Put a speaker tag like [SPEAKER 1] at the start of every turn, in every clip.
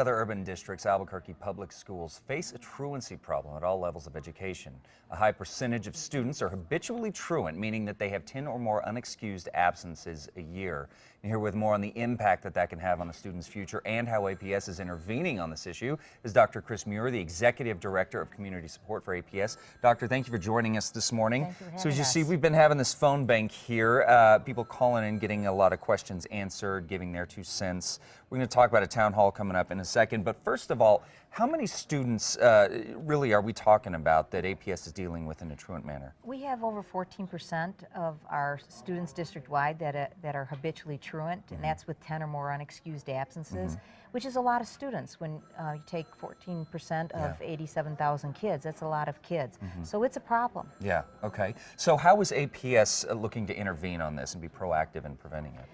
[SPEAKER 1] Other urban districts, Albuquerque public schools face a truancy problem at all levels of education. A high percentage of students are habitually truant, meaning that they have 10 or more unexcused absences a year. And here with more on the impact that can have on a student's future and how APS is intervening on this issue is Dr. Chris Muir, the Executive Director of Community Support for APS. Doctor, thank you for joining us this morning.
[SPEAKER 2] Thank you for having
[SPEAKER 1] So as you
[SPEAKER 2] us.
[SPEAKER 1] see, we've been having this phone bank here, people calling in, getting a lot of questions answered, giving their 2 cents. We're going to talk about a town hall coming up in a second, but first of all, how many students really are we talking about that APS is dealing with in a truant manner?
[SPEAKER 2] We have over 14% of our students district-wide that are habitually truant, and that's with 10 or more unexcused absences, which is a lot of students. When you take 14% of 87,000 kids, that's a lot of kids. So it's a problem.
[SPEAKER 1] Yeah, okay. So how is APS looking to intervene on this and be proactive in preventing it?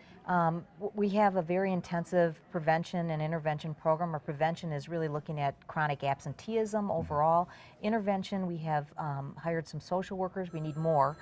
[SPEAKER 2] We have a very intensive prevention and intervention program. Our prevention is really looking at chronic absenteeism overall. Intervention, we have hired some social workers. We need more.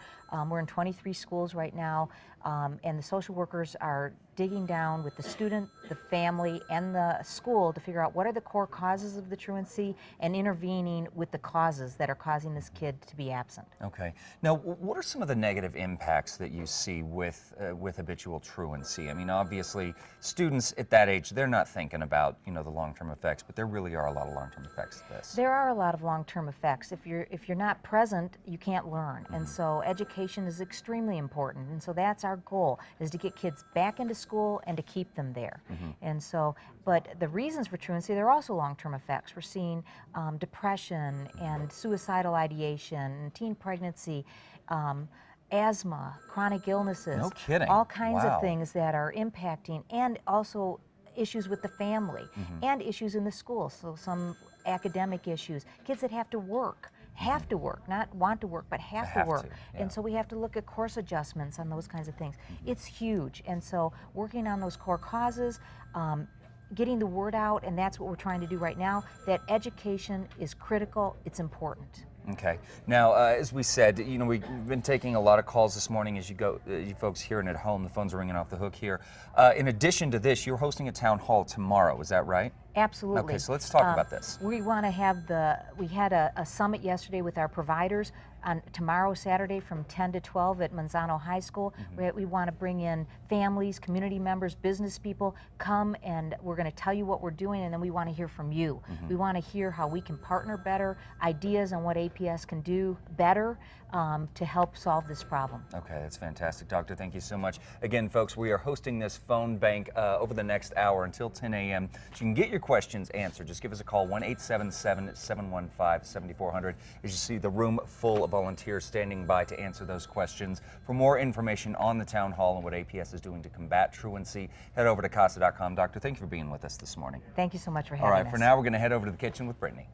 [SPEAKER 2] We're in 23 schools right now, and the social workers are digging down with the student, the family, and the school to figure out what are the core causes of the truancy and intervening with the causes that are causing this kid to be absent.
[SPEAKER 1] Okay. Now, what are some of the negative impacts that you see with habitual truancy? I mean, obviously, students at that age, they're not thinking about, the long-term effects, but there really are a lot of long-term effects to this.
[SPEAKER 2] There are a lot of long-term effects. If you're not present, you can't learn. And so education is extremely important. And so that's our goal, is to get kids back into school and to keep them there. And so, but the reasons for truancy, there are also long-term effects. We're seeing depression and suicidal ideation, teen pregnancy, asthma, chronic illnesses.
[SPEAKER 1] No kidding.
[SPEAKER 2] All kinds
[SPEAKER 1] Wow.
[SPEAKER 2] of things that are impacting, and also issues with the family and issues in the school. So some academic issues, kids that have to work, not want to work, but have to work. And so we have to look at course adjustments on those kinds of things. It's huge. And so working on those core causes, getting the word out, and that's what we're trying to do right now, that education is critical, it's important.
[SPEAKER 1] Okay. Now, as we said, we've been taking a lot of calls this morning. As you folks hearing at home, the phones are ringing off the hook here. In addition to this, you're hosting a town hall tomorrow. Is that right?
[SPEAKER 2] Absolutely.
[SPEAKER 1] Okay, so let's talk about this.
[SPEAKER 2] We want to have we had a summit yesterday with our providers on tomorrow, Saturday, from 10 to 12 at Manzano High School. We want to bring in families, community members, business people, come, and we're going to tell you what we're doing, and then we want to hear from you. We want to hear how we can partner better, ideas on what APS can do better to help solve this problem. Okay,
[SPEAKER 1] that's fantastic. Doctor, thank you so much. Again, folks, we are hosting this phone bank over the next hour until 10 a.m. So you can get your questions answered. Just give us a call, 1-877-715-7400. As you see, the room full of volunteers standing by to answer those questions. For more information on the town hall and what APS is doing to combat truancy, head over to CASA.com. Doctor, thank you for being with us this morning.
[SPEAKER 2] Thank you so much for having us.
[SPEAKER 1] All right, for now, we're going to head over to the kitchen with Brittany.